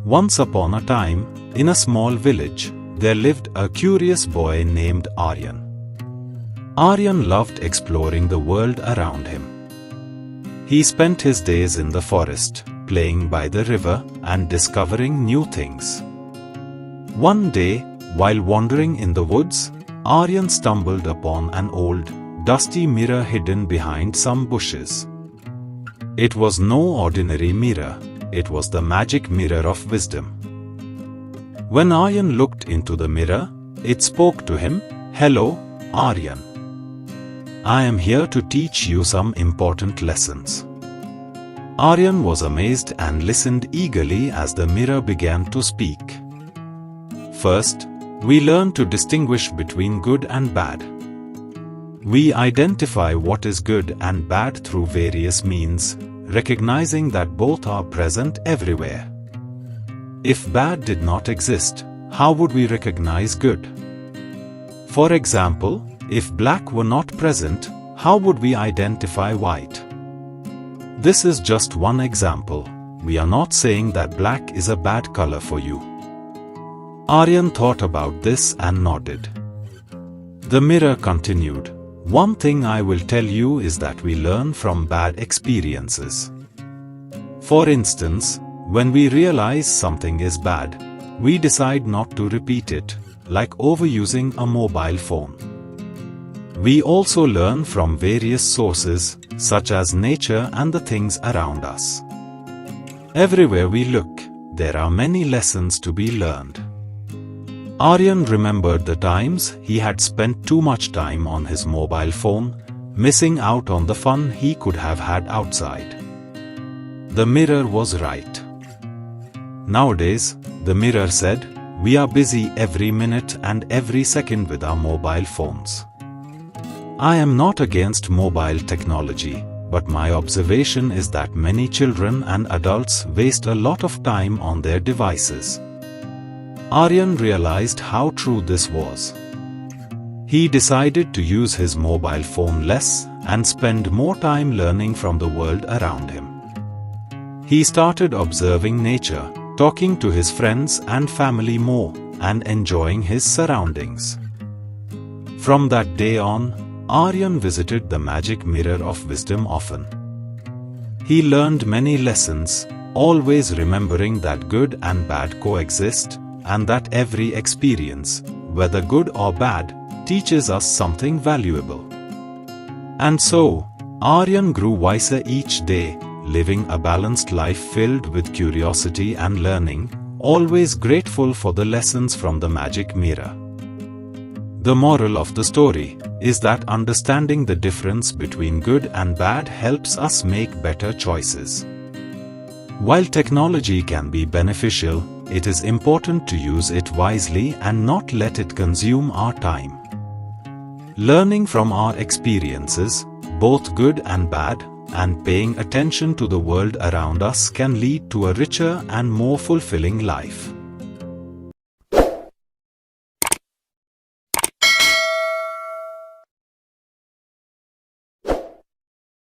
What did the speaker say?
Once upon a time, in a small village, there lived a curious boy named Aryan. Aryan loved exploring the world around him. He spent his days in the forest, playing by the river and discovering new things. One day, while wandering in the woods, Aryan stumbled upon an old, dusty mirror hidden behind some bushes. It was no ordinary mirror, it was the magic mirror of wisdom. When Aryan looked into the mirror, it spoke to him, "Hello, Aryan. I am here to teach you some important lessons." Aryan was amazed and listened eagerly as the mirror began to speak. First, we learn to distinguish between good and bad. We identify what is good and bad through various means, recognizing that both are present everywhere. If bad did not exist, how would we recognize good? For example, if black were not present, how would we identify white? This is just one example. We are not saying that black is a bad color for you. Aryan thought about this and nodded. The mirror continued, "One thing I will tell you is that we learn from bad experiences. For instance, when we realize something is bad, we decide not to repeat it, like overusing a mobile phone. We also learn from various sources, such as nature and the things around us. Everywhere we look, there are many lessons to be learned." Aryan remembered the times he had spent too much time on his mobile phone, missing out on the fun he could have had outside. The mirror was right. Nowadays, the mirror said, we are busy every minute and every second with our mobile phones. I am not against mobile technology, but my observation is that many children and adults waste a lot of time on their devices. Aryan realized how true this was. He decided to use his mobile phone less and spend more time learning from the world around him. He started observing nature, talking to his friends and family more, and enjoying his surroundings. From that day on, Aryan visited the magic mirror of wisdom often. He learned many lessons, always remembering that good and bad coexist, and that every experience, whether good or bad, teaches us something valuable. And so, Aryan grew wiser each day, living a balanced life filled with curiosity and learning, always grateful for the lessons from the magic mirror. The moral of the story is that understanding the difference between good and bad helps us make better choices. While technology can be beneficial, it is important to use it wisely and not let it consume our time. Learning from our experiences, both good and bad, and paying attention to the world around us can lead to a richer and more fulfilling life.